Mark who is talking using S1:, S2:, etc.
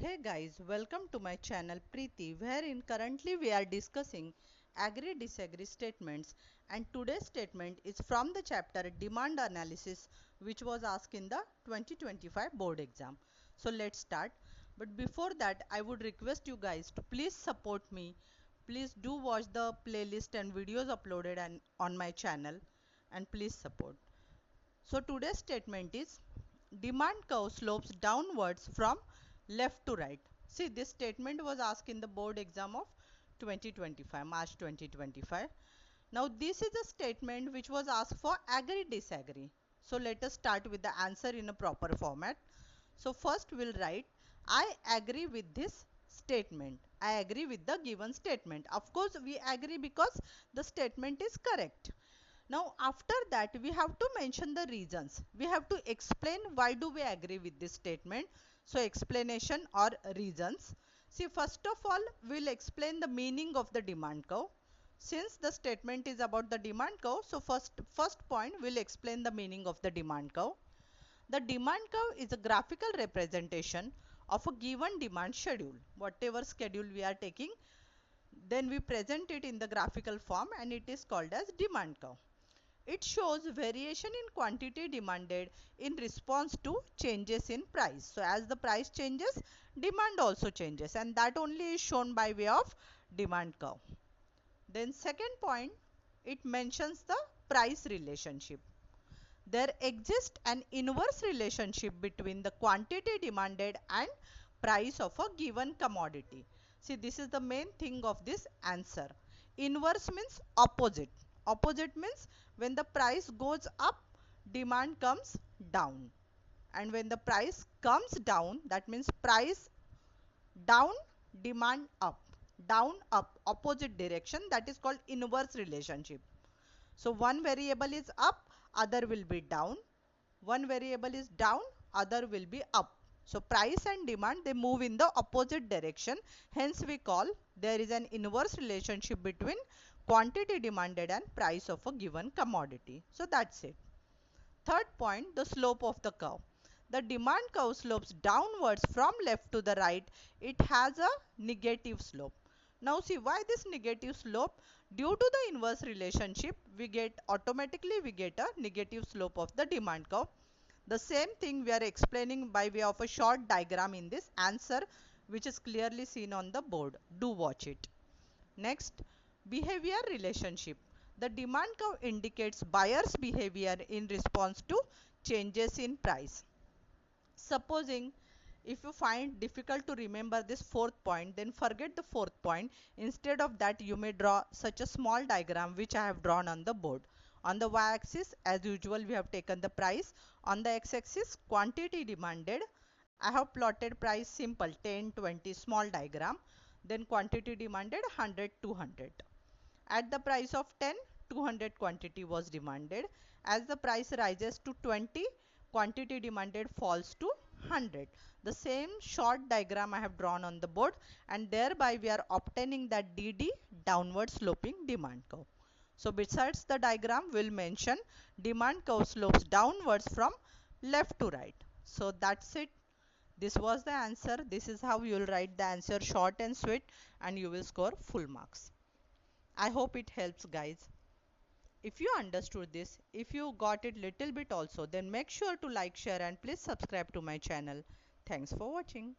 S1: Hey guys, welcome to my channel Preeti, wherein currently we are discussing agree disagree statements, and today's statement is from the chapter demand analysis, which was asked in the 2025 board exam. So let's start. But before that, I would request you guys to please support me. Please do watch the playlist and videos uploaded on my channel, and please support. So today's statement is demand curve slopes downwards from left to right. See, this statement was asked in the board exam of 2025, March 2025. Now this is a statement which was asked for agree disagree. So let us start with the answer in a proper format. So first we'll write I agree with this statement. I agree with the given statement. Of course we agree because the statement is correct. Now after that we have to mention the reasons. We have to explain why do we agree with this statement. So explanation or reasons. See, first of all we will explain the meaning of the demand curve. Since the statement is about the demand curve, so first point we will explain the meaning of the demand curve. The demand curve is a graphical representation of a given demand schedule. Whatever schedule we are taking, then we present it in the graphical form and it is called as demand curve. It shows variation in quantity demanded in response to changes in price. So as the price changes, demand also changes, and that only is shown by way of demand curve. Then second point, it mentions the price relationship. There exists an inverse relationship between the quantity demanded and price of a given commodity. See, this is the main thing of this answer. Inverse means opposite. Opposite means when the price goes up, demand comes down. And when the price comes down, that means price down, demand up. Down, up, opposite direction. That is called inverse relationship. So one variable is up, other will be down. One variable is down, other will be up. So price and demand, they move in the opposite direction. Hence we call there is an inverse relationship between quantity demanded and price of a given commodity. So that's it. Third point, the slope of the curve. The demand curve slopes downwards from left to the right. It has a negative slope. Now see why this negative slope? Due to the inverse relationship, we get a negative slope of the demand curve. The same thing we are explaining by way of a short diagram in this answer, which is clearly seen on the board. Do watch it. Next, behavior relationship. The demand curve indicates buyer's behavior in response to changes in price. Supposing if you find difficult to remember this fourth point, then forget the fourth point. Instead of that, you may draw such a small diagram which I have drawn on the board. On the y-axis, as usual, we have taken the price. On the x-axis, quantity demanded. I have plotted price simple 10, 20, small diagram. Then quantity demanded 100, 200. At the price of 10, 200 quantity was demanded. As the price rises to 20, quantity demanded falls to 100. The same short diagram I have drawn on the board, and thereby we are obtaining that DD, downward sloping demand curve. So besides the diagram, we will mention demand curve slopes downwards from left to right. So that's it. This was the answer. This is how you will write the answer, short and sweet, and you will score full marks. I hope it helps, guys. If you understood this, if you got it little bit also, then make sure to like, share and please subscribe to my channel. Thanks for watching.